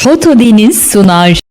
Foto Deniz sunar.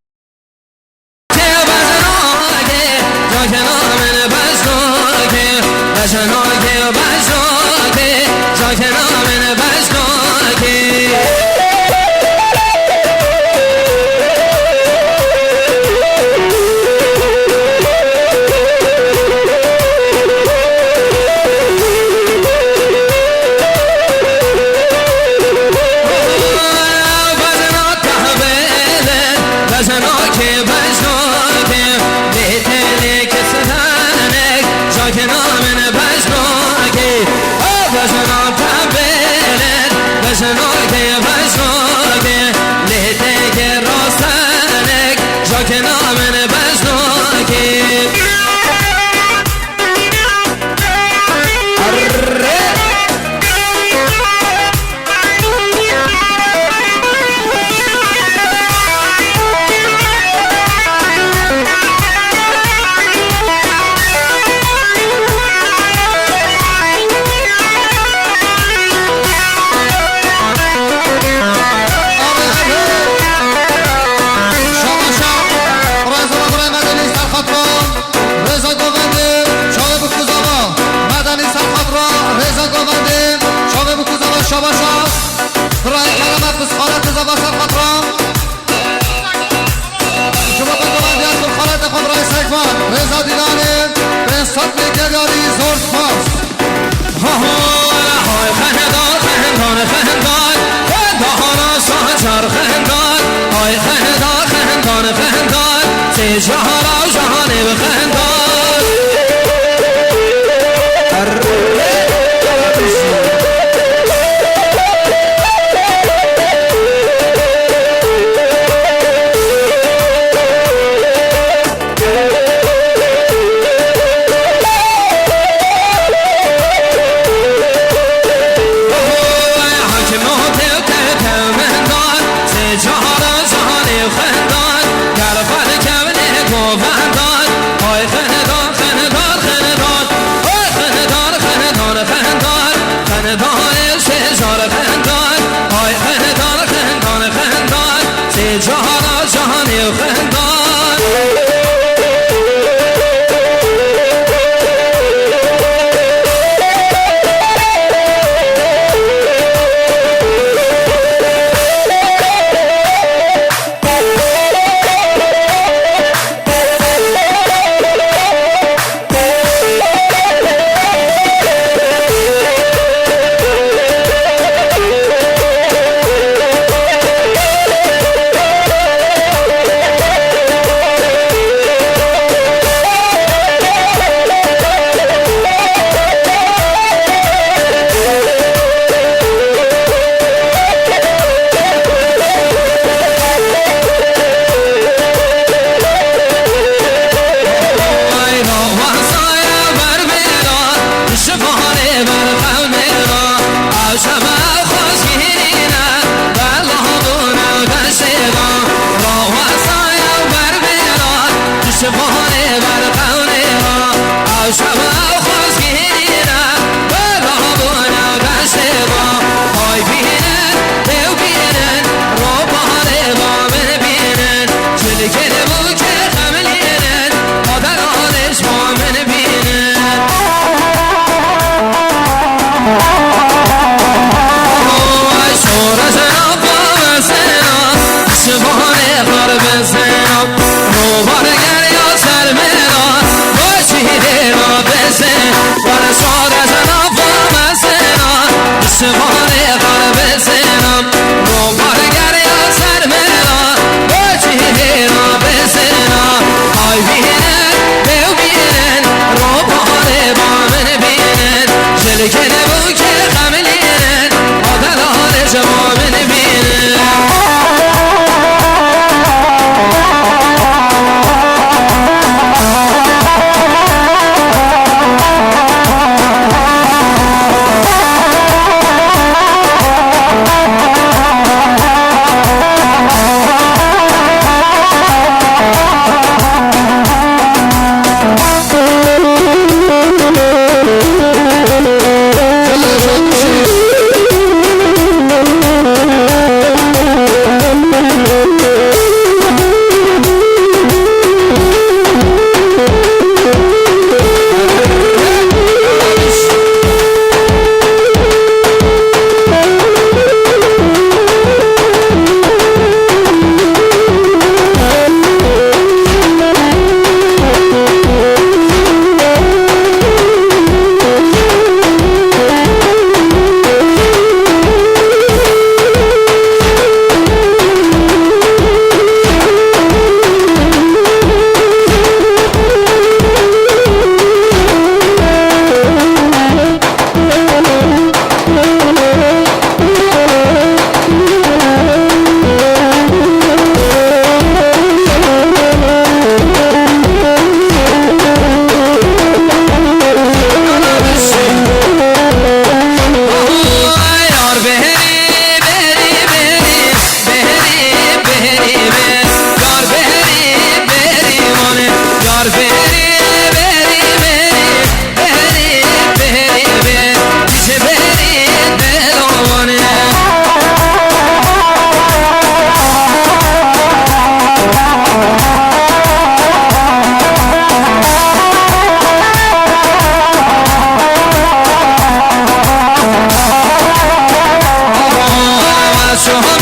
صبر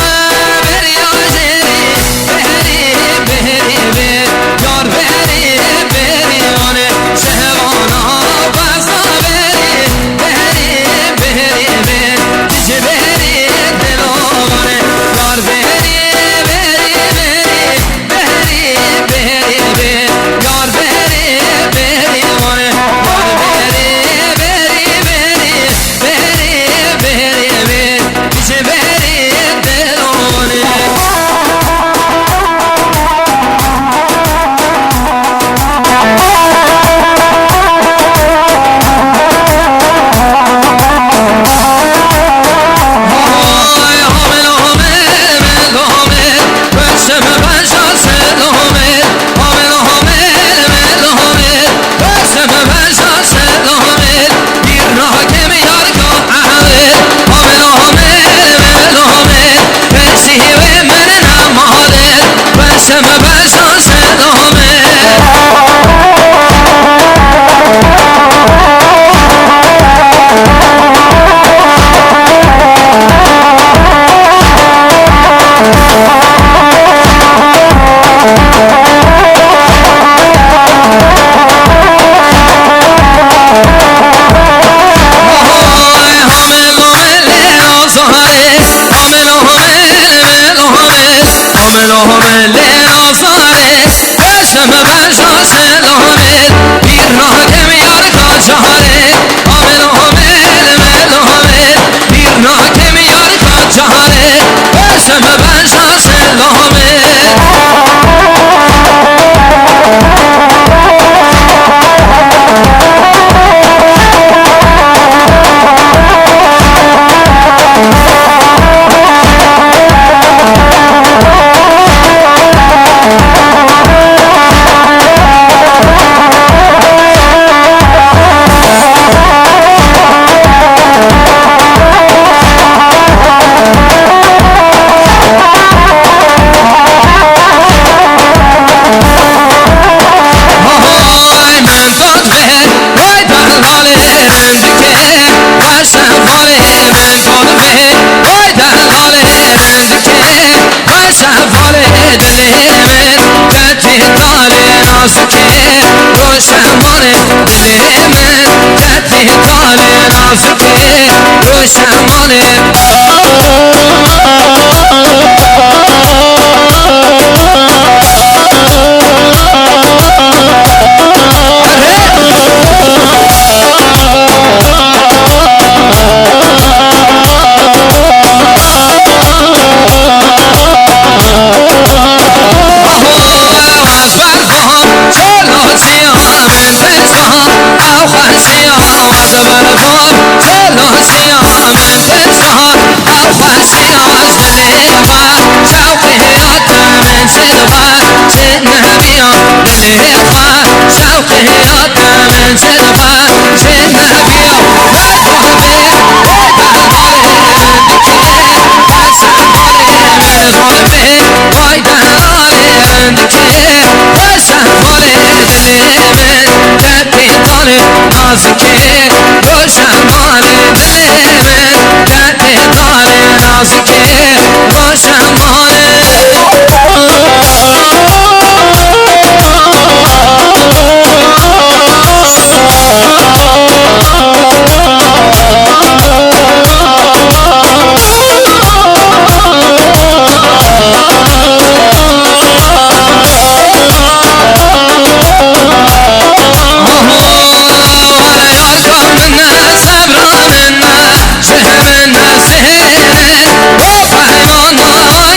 منا شهر منا سهر وفهمان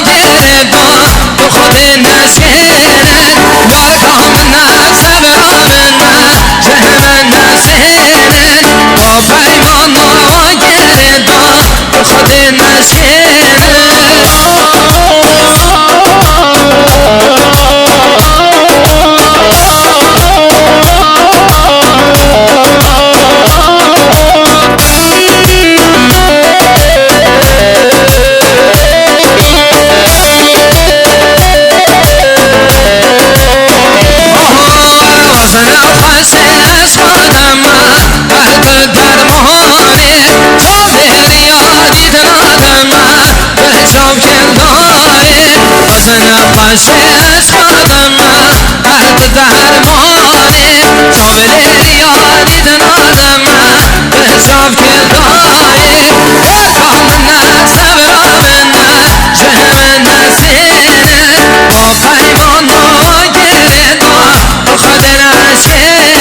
نقاش استادم قلب درمانی صابر یاری دنادم حساب کردایی من صبر من جهم نسینه با پیمان نگیره با خود نشینه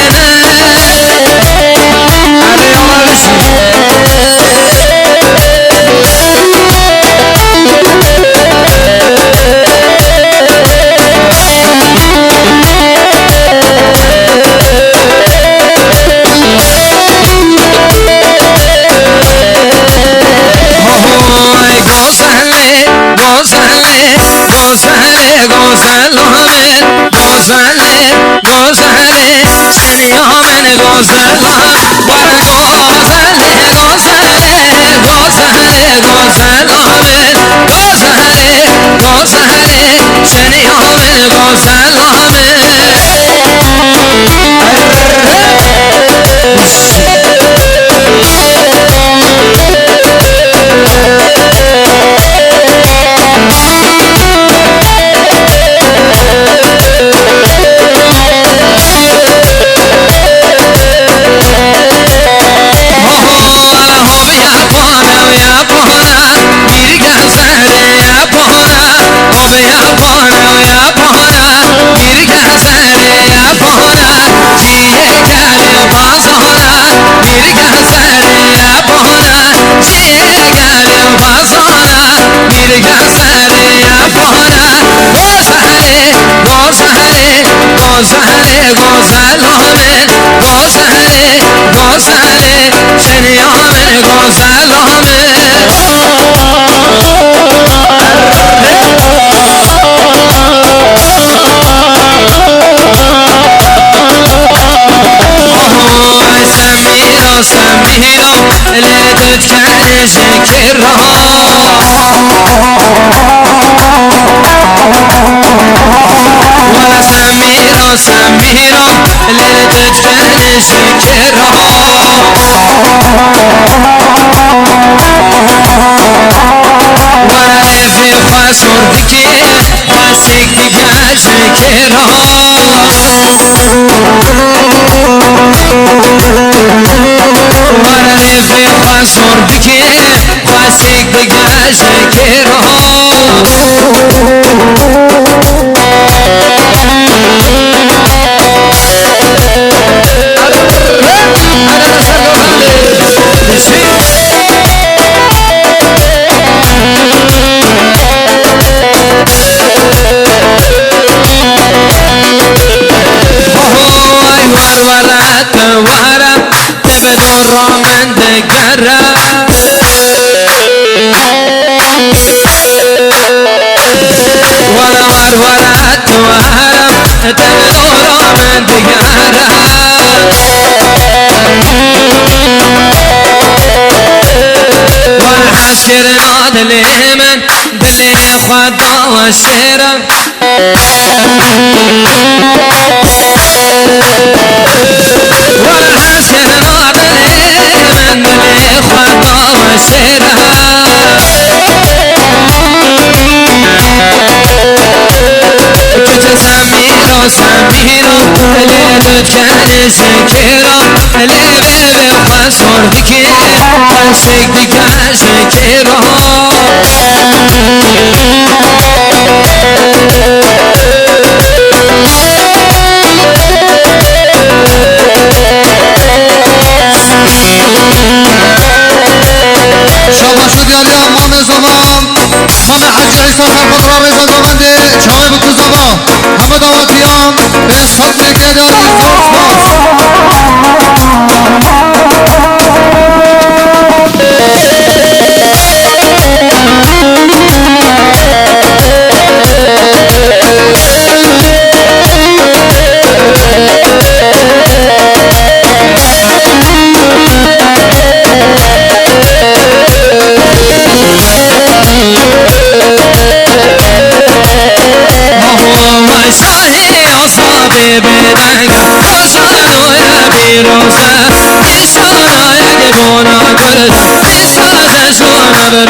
شاهد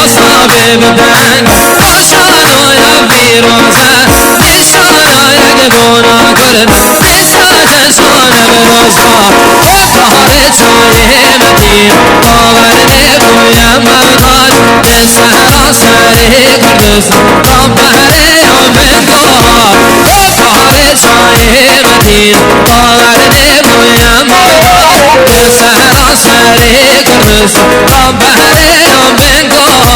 اصحاب بدن پیروزه انسان یک گناه کرد انسان سانه بروزا افطار چای مدین آورده بویم مردان به صحرا سری کردست را بهره آمنگاه افطار چای مدین آورده بویم مردان به صحرا سری کردست را بهره آمنگاه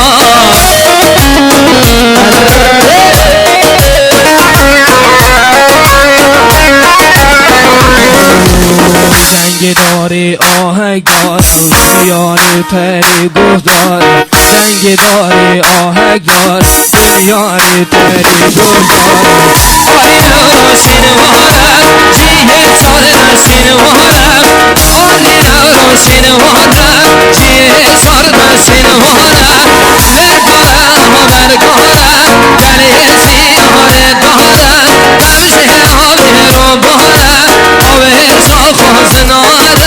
جنگ داری آهنگ دارم دنیای پری گفت دارم جنگ داری آهنگ دارم دنیای پری گفت دارم آی نورو شنوارم جیه چار شنوارم آی نورو شنوارم جیه چار شنوارم برگارم و برگارم گره زیاره دارم بمشه آبه رو بارم آبه ساخوز نارم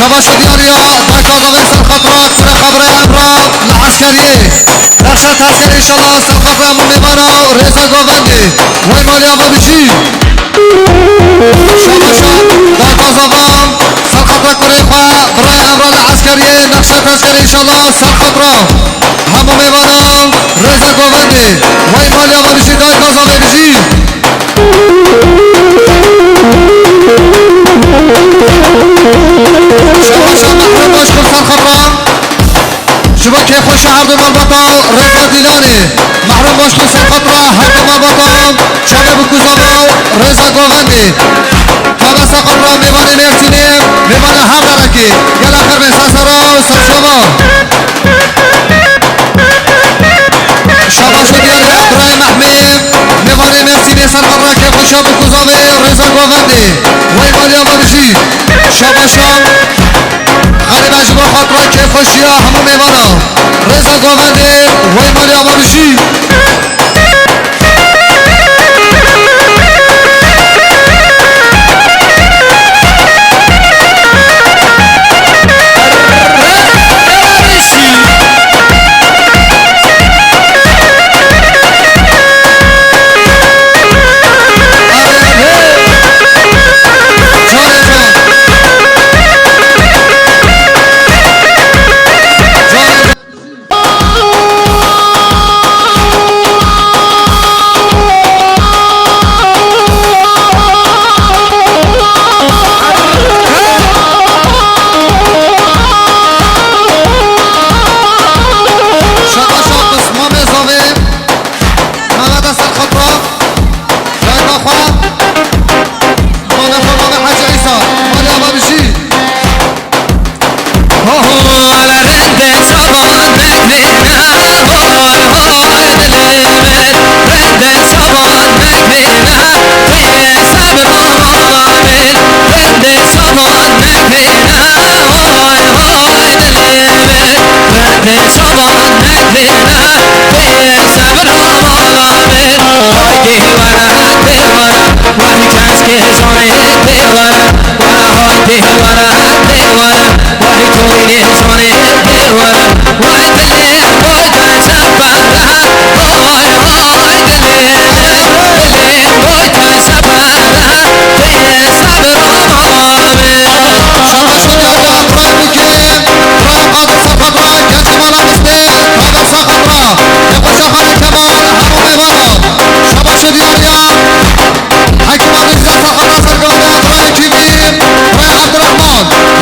شباش دیاریا دکاغا ویسن خطرات پر خبره امرا لعسکریه نقشت عسکر انشالله سر خبره میبانا رزا گوونده وی مالیا بابشی شباشا دکازاوام سر خطره کره خواه برای امرا لعسکریه نقشت عسکر انشالله سر خطره همو میبانا رزا گوونده وی مالیا بابشی دکازا بابشی شباشا محرم باش کن سر خبرم شبا که خوش هر دو مربطا رزا دیلانه محرم باش کن سر خبرم هر دو مربطا چانه بکوزاوا رزا گوونده کاغا سر خبرم میبانه مرسینه میبانه هر درکی گل آخر به ساسرا سر شما شباشا دیاری ابراهیم محمد میبانه مرسینه سر خبرم که خوش بکوزاوا رزا گوونده وی مالیا بابشی شباشا غریب اجبا خاطره که خوشی ها همون میوانا رزا گوونده وی مالی آما بشی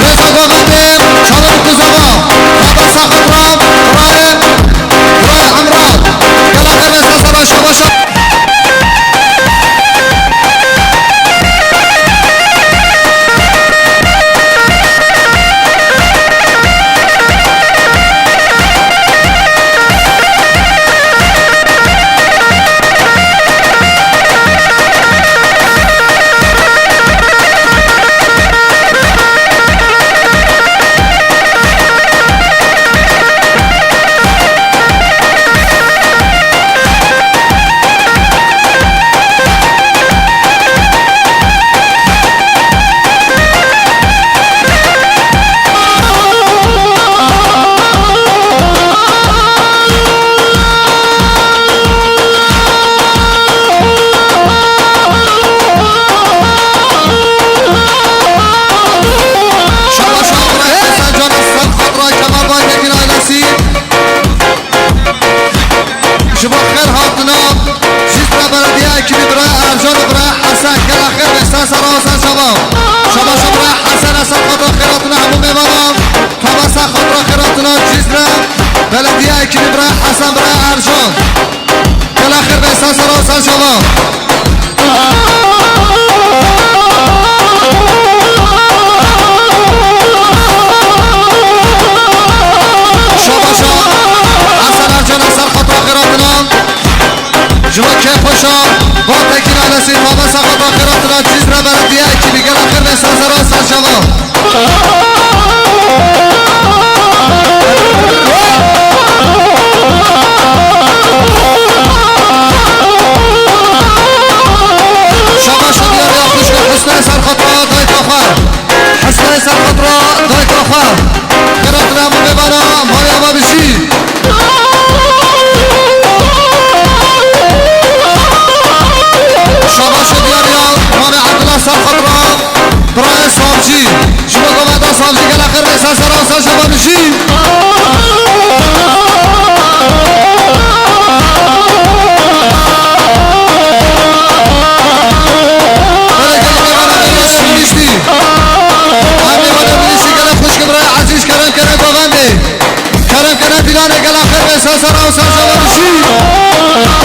رزا گوونده چانه بکوزا جان برای حسن که اخیر بستن سرا و سر شباب شباش برای حسن اصلا خود را خیراتون همون میبانم تا بسا خود را خیراتون چیز را بلدیه اکیلی برای حسن برای ارجان که اخیر بستن سرا و سر شباب شما که خوشا با تکیل علسی بابا سخت آخرات چیز را بلدیه که بیگر آخر به سازر و سر شما شما شد یا خوش که حسن سرخط را دای کافر حسن سرخط را دای کافر خیرات را مو ببانا مایا با بشی شما شد یا مان عبدالله سرخط را برای سامجی شما گومد سامجی که لخیر به سر و سر شما بشی سر و سر شما بشی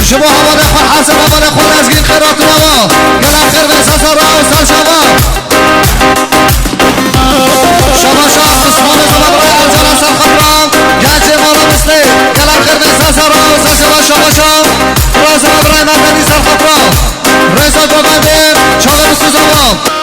شما حواله خود حسن حواله خود از این خیرات نوا گل آخر به اساس را و سال شما شما شاه عثمان زمان رای ارجان اصل خطران گنج مالا مسلی گل آخر به اساس را و سال شما شما شاه راز رای مردنی سال خطران رزا گوبنده چاله بسو زمان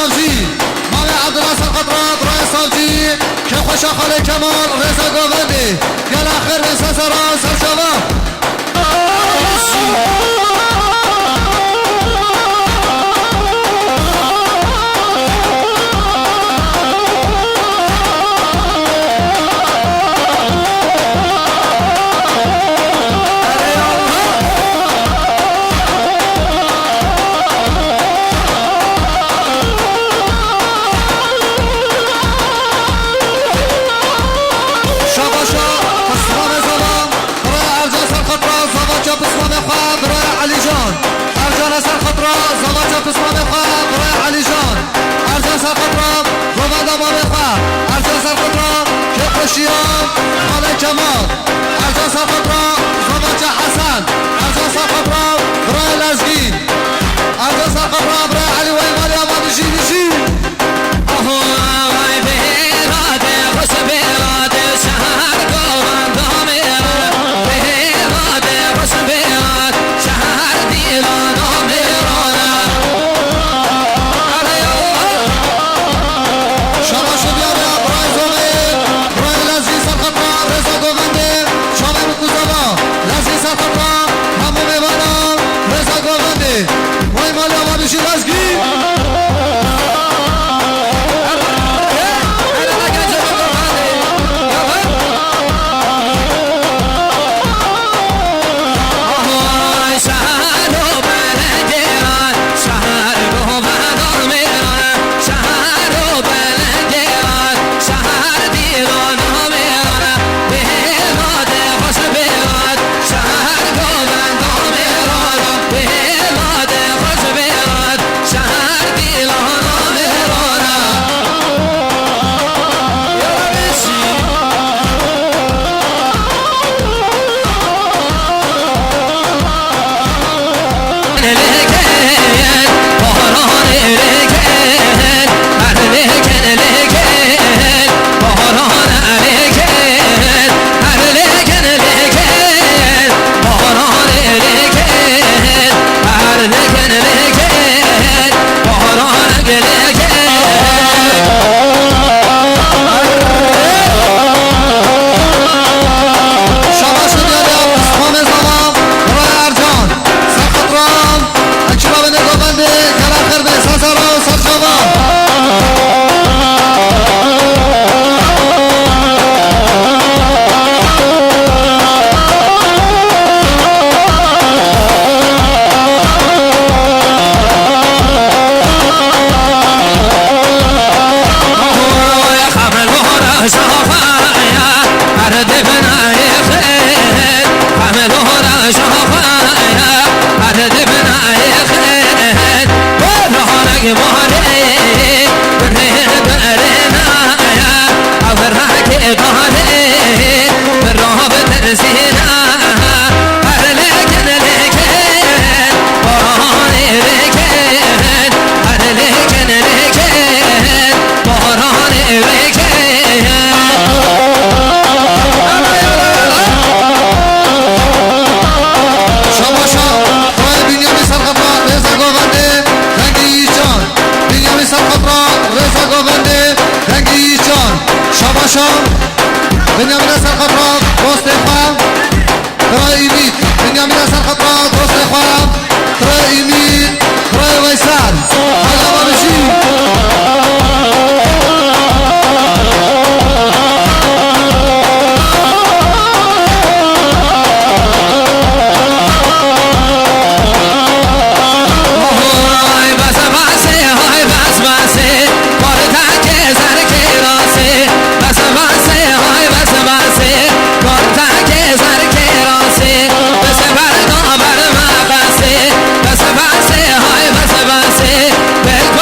ساوجی مامی عبدالناصر خطرات رای ساوجی که خوش خاله کمال رضا گووندی گل آخر رسا سرا سرشاوا خوشیان خاله کمال ارجان سرخطرا زبانچه حسن ارجان سرخطرا برای لزگی ارجان سرخطرا برای علی و ایمالی آماده شیدیشی آهای بیراده خوش بیراده شهر گواندا میرانه بیراده خوش بیراد شهر دیلانا میرانه شما شدیانه برای زمین برای لزگی سرخطرا رضا گوونده شما بکوزاوا لزگی سرخطرا همو میبانم رضا گوونده و ایمالی آماده شی لزگی بنیامین سرخطرا دوست خواه برای ایمید بنیامین سرخطرا دوست خواه برای ایمید برای ویسان حالا بشی Bel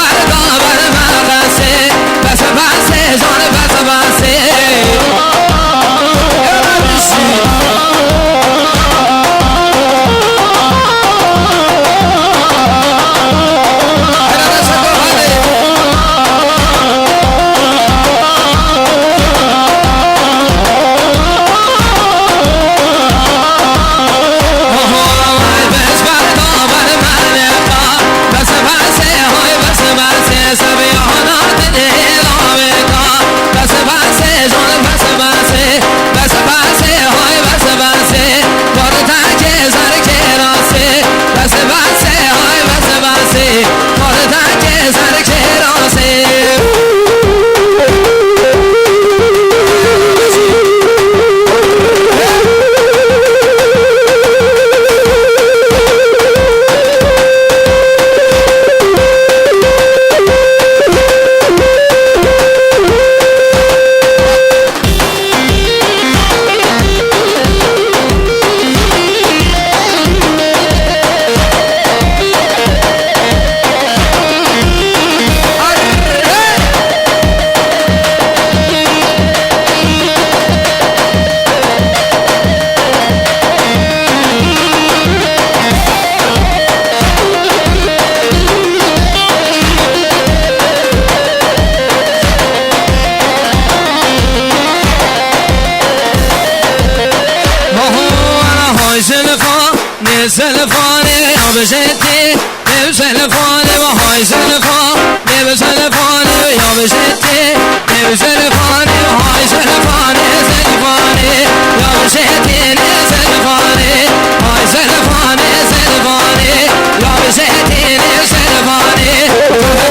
سلفاني يا بشتي بسلفاني وهاي سلفان بسلفاني يا بشتي بسلفاني وهاي سلفاني سلفاني يا بشتي سلفاني هاي سلفاني سلفاني يا بشتي سلفاني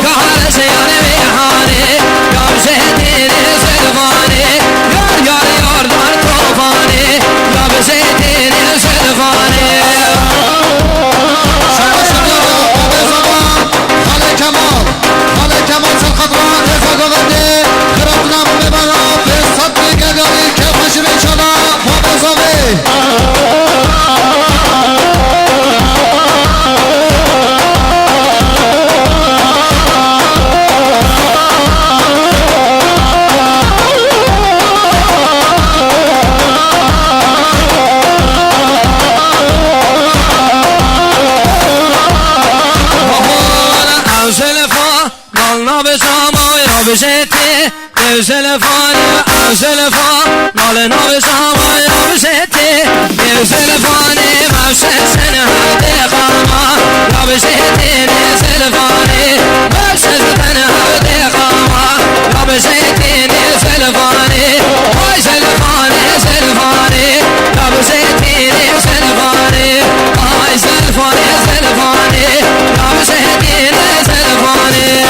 قال سياني بيحاني يا بشتي سلفاني يار يار دار طوفاني يا بشتي سلفاني بشتي بسلفاني سلفان نال نال سامي بشتي بسلفاني ما بسسنا دقامة يا بشتي سلفاني ما بسسنا دقامة يا بشتي سلفاني هاي سلفاني سلفاني يا بشتي سلفاني هاي سلفاني سلفاني يا بشتي سلفاني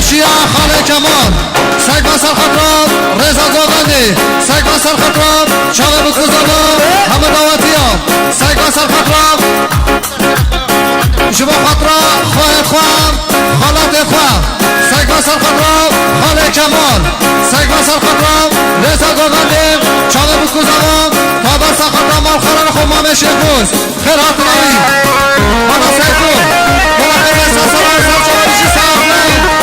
خوشیا خاله کمال سگ مسل خطراب رضا گوگندی سگ مسل خطراب چاوه بکوزانا همه دعوتی ها سگ مسل خطراب شما خطرا خواه خواه خالت خواه سگ مسل خطراب خاله کمال سگ مسل خطراب رضا گوگندی چاوه بکوزانا تا بس خطراب مال خران خو مامه شیخوز خیر حتناوی مانا سیکو مانا خیر ایسا سلام ایسا چوارشی ساخنه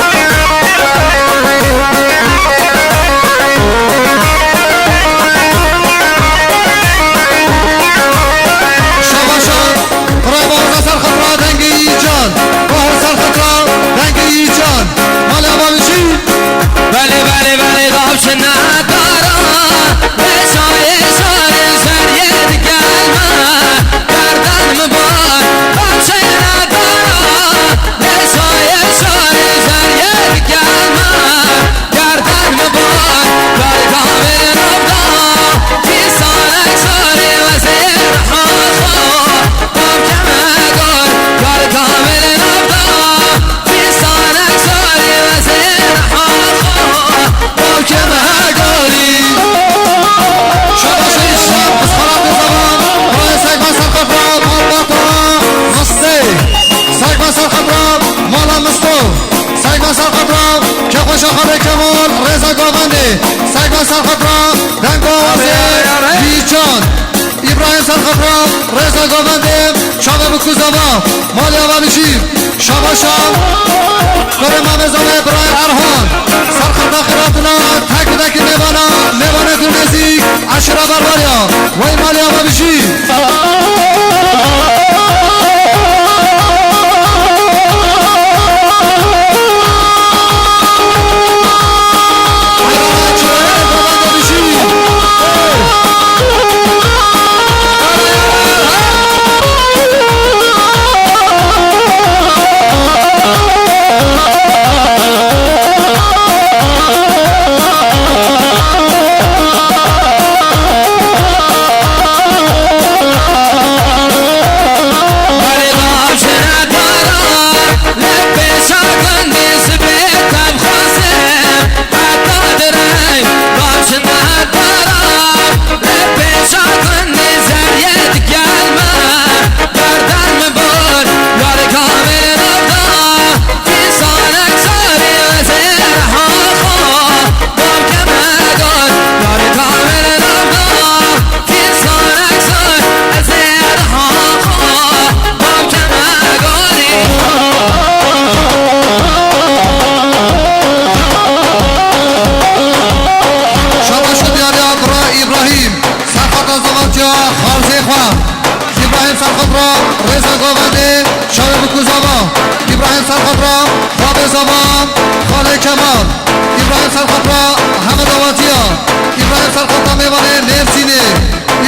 بله بله بله دابش ندارا بسای سال سریت گلمه گردن مبار دابش ندارا بسای سال سریت گلمه گردن مبار کار کامل نبدا بیسانک سالی وزیر حاخا داب کمه گار کار کامل نبدا بیسانک سالی وزیر حاخا داب کمه گاری شباش ایشان بسخرات زمان برای سگ مسل خطراب مال باطا مسته سگ مسل خطراب مالا مستو سگ مسل خطراب که خوش خاله کمال رضا گوگندی سگ مسل خطراب دنگ آوازی بیچان ابراهیم سر خطراب رضا گوگندی شابه بکوزاوا مالی آوازی شباشان کره مامزانه برای ارهان سرخط خیراتنا تک تک نبانه دونزی عشره برباریا وی مالی آوازی خاله کمال ابراهیم سرخطرا همه دواتی ها ابراهیم سرخطرا میوانه نفسینه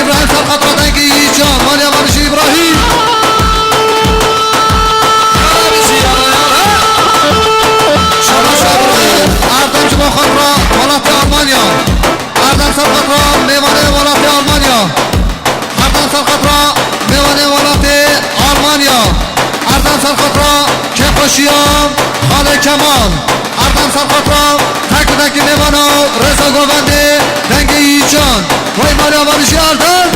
ابراهیم سرخطرا دنگی ایجان مالی امانشی ابراهیم شباش ابراهیم اردم شما خطرا ولات آلمانیا اردم سرخطرا میوانه ولات آلمانیا اردم سرخطرا میوانه ولات آلمانیا اردم سرخطرا که خوشیام خاله کمال اردم سرخطرا تک تک نمانو رضا گوگندی دنگ ایجان وی مالی آوازی اردم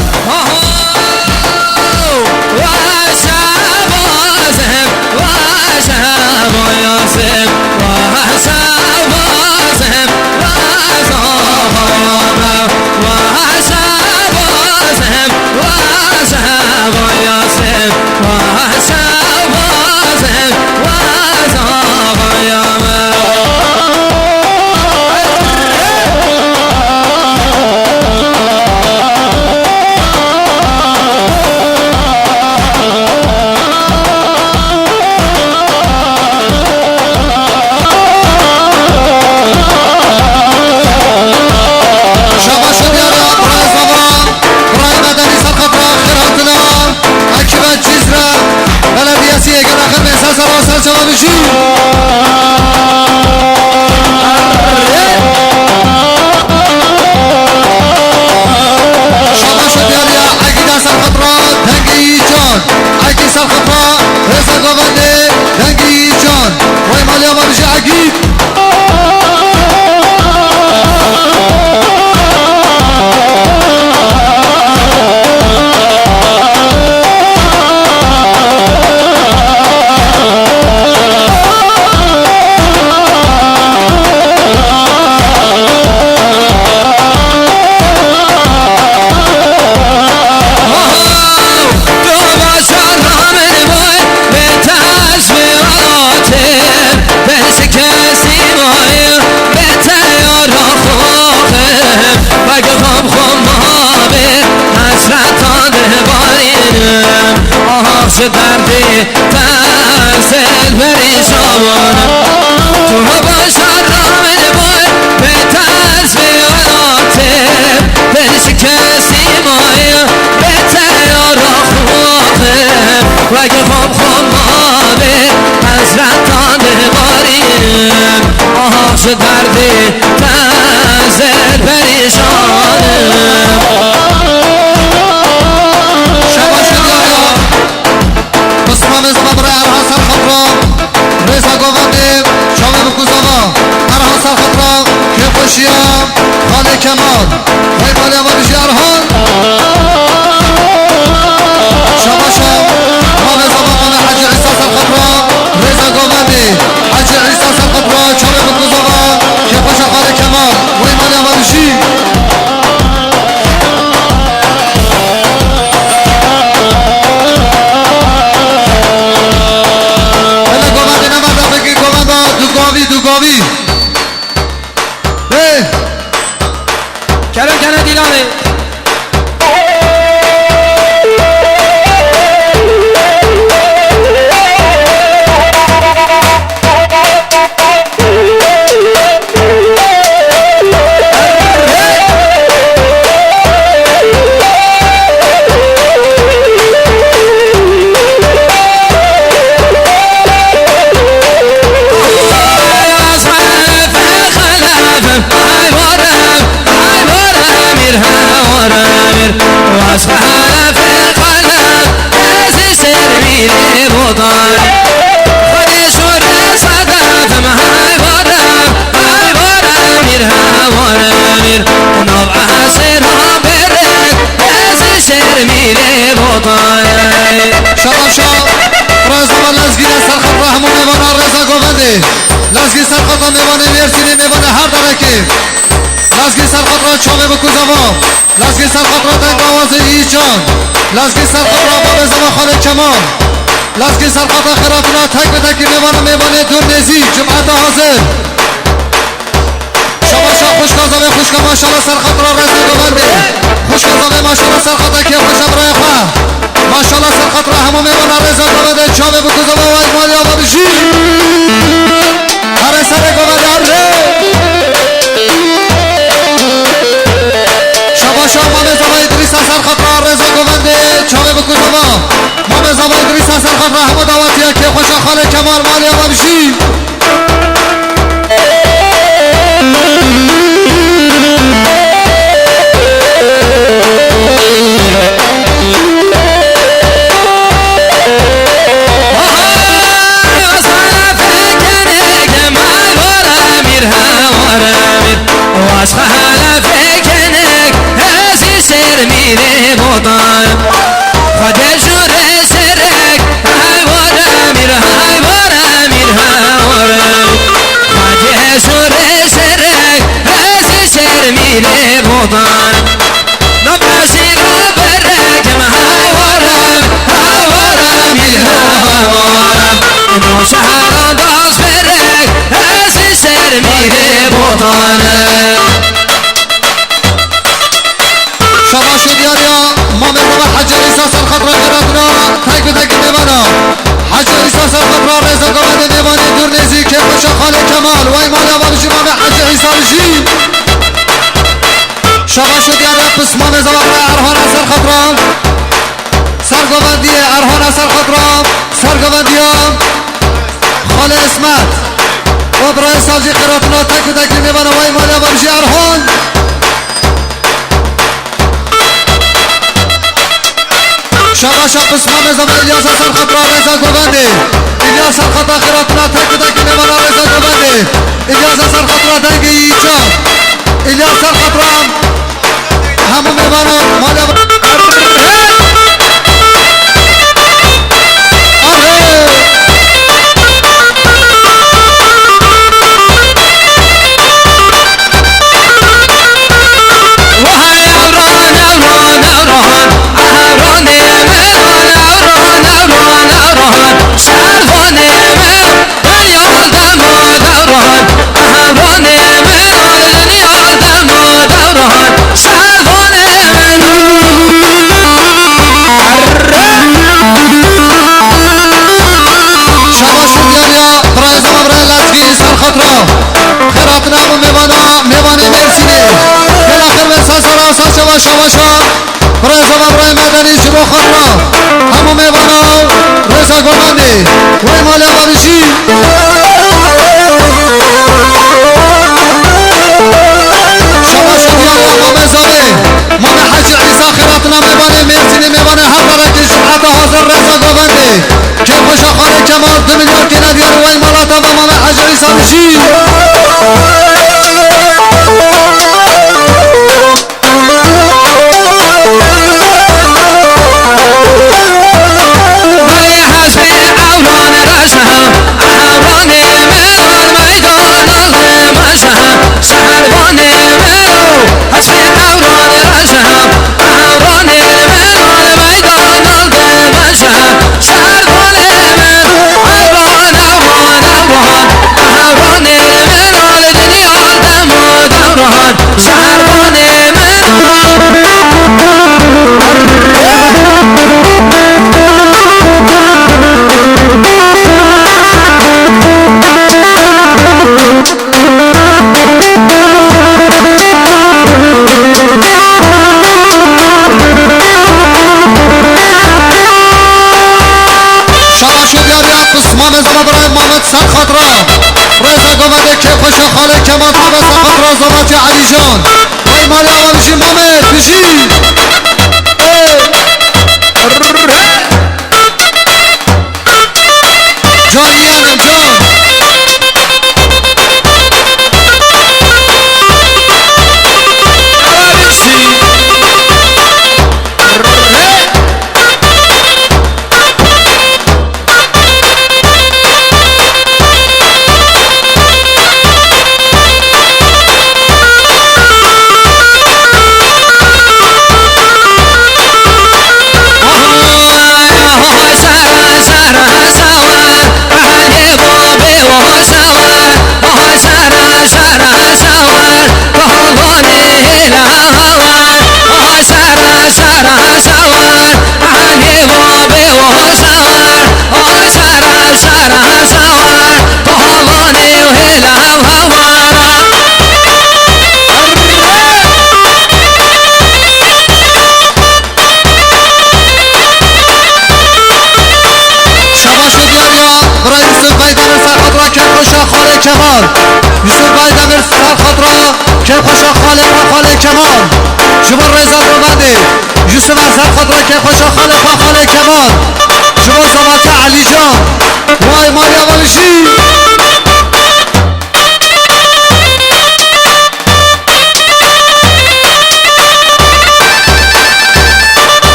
آهاش دردی ترسل پریشان تو باشد رامه بای به ترس بیاناته بنش کسی مایا به تیار خوابه و اگه خواب ماله حضرتان باریم آهاش دردی ترسل پریشان بسمان زمان برای ارحاس الخطرا رزا گوانده شامه بکوزاوا ارحاس الخطرا که خوشیم خاله کمال وی مالی آمادشی ارحان شباشا ماله زمان حج عیساس الخطرا رزا گوانده حج عیساس الخطرا شامه بکوزاوا که خوش خاله کمال وی مالی آمادشی دوگاوی کرم کنه دیلانه واسخاله في القلب ناس سرميني بوطان خدي شوري صدف مهاي بورم هاي بورم ميرها ورمير ونوبعها سيرها برك ناس سرميني بوطان شباشا رزا و لزگی سرخط رحمو میوانه رزا گوونده لزگی سرخط را میوانه میرسینی میوانه هر درکی لزگی سرخط را چامه بکوزاوا لزگی سرخط را تنگ آوازه ایچان لزگی سرخط را باب زمان خاله کمال لزگی سرخط را خیراتنا تک به تکی میوانه دور نیزی جمعت حاضر شباشا خوشگازانه خوشگا ماشالله سرخط را رزا گوونده خوشگازانه ماشالله سرخط را که خوشم رای خواه ماشالله سرخط را همه میوانه رزا گوونده چامه بکوزاوا و اجمالی آمادشی هر سر گوونده هر شباشا مام زمان ادریس سرخط را رزا گوونده چامه بکوزاوا مام زمان ادریس سرخط را همه دعوتیه که خوشا خاله کمال مالی آمادشی واسخاله في كنك هسي سرميني بوطان خدي شوري سرك هاي ورمير هاي ورمير هاي ورمير خدي شوري سرك هسي سرميني بوطان نبسي برك هاي ورم هاي ورمير هاي ورم انو شهر داس برك هسي سرميني بوطان شباش دیاریا ما می‌رویم حج عیسی سرخط را خیراتنا تک به تک می‌بانا حج عیسی سرخط را رزا گوونده می‌بانی دور نیزی که خوش خاله کمال و ایمان آمادشی ما حج عیسی بشی شباش دیاریا پس ما می‌زوام ارهان سرخط را سرگووندی ارهان سرخط را سرگووندی خاله اسمت و برای سازی خیراتنا تک به تک می‌بانا و ایمان آمادشی ارهان شباشا پسمان زمان الیاس سرخط را رزا گوونده الیاس سرخط آخراتنا تک تک میمانا رزا گوونده الیاس سرخط را دنگ ایچا الیاس سرخط را همه میمانا مالا شرفانه من یادم آدم رضا ابراهیم مدنی شبا خطرا همو میبانو رضا گوگندی وی مالی آبادشی شما شدیار مام زاده مام حج عیسی خیراتنا میبانه مرسینی میبانه هر برکی شبحت حاضر رضا گوگندی که خوشا خانه کمال 2 میلیون که ندیار وی مالاتا و مام حج عیسی بشی سر خاطره رضا گوگندی که خوشا خاله کمان تابه سر خاطره زباتی علی جان وی مالی آبادشی مامد بشی جان یعنی جان کمال یوسف بای دمیر سر خاطره که خوشا خاله و خاله کمال شما رضا گوگندی یوسف سر خاطره که خوشا خاله و خاله کمال شما زباتی علی جان وای مالی آبادشی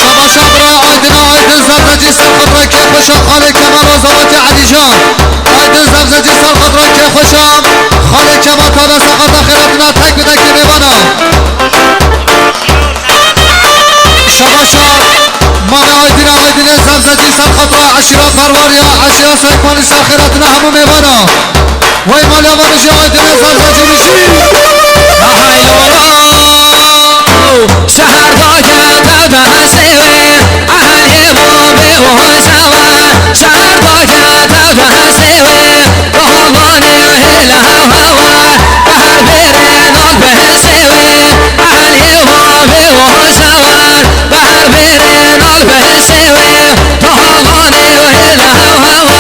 شما شبرا آیدنا آیدن زرزجی سر خاطره که خوشا خاله کمال و زباتی علی جان آیدن زرزجی سر خاطره که خوشا خاله کمال تا دست خاطر خیراتنا تک بده که میبانا شما شاد مام آیدین زرزجی سر خاطره عشیرا پرواریا عشیرا سیکمانی سر خیراتنا همو میبانا وی مالی آبادشی آیدین زرزجی بشی آهای شهر داگه داده سوی اهلی بابی و سوار شهر داگه داده سوی بهوانی هلا هوا بهر بیرین آلبه سوی اهلی بابی و سوار بهر بیرین آلبه سوی بهوانی هلا هوا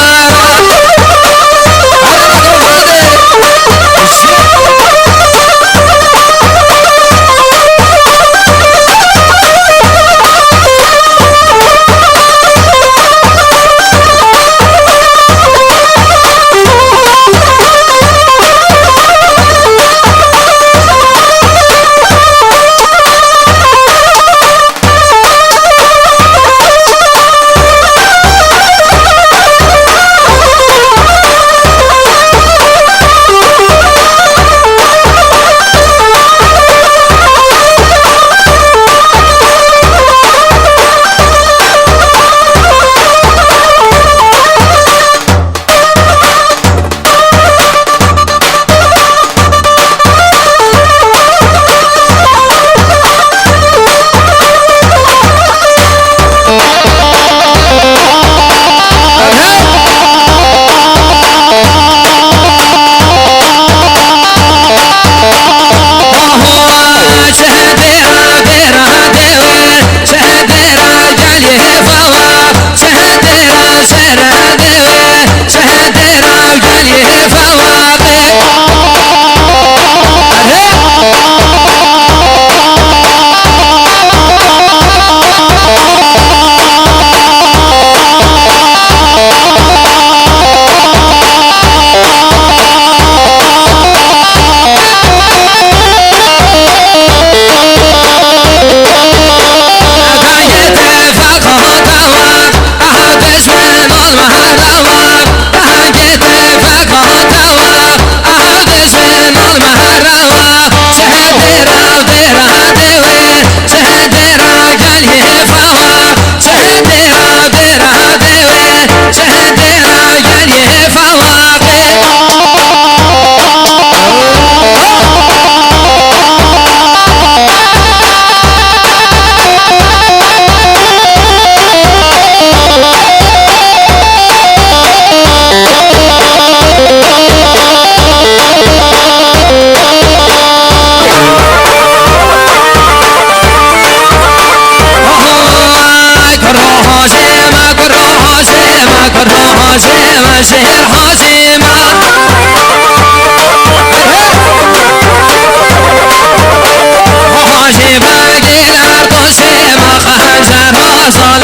سال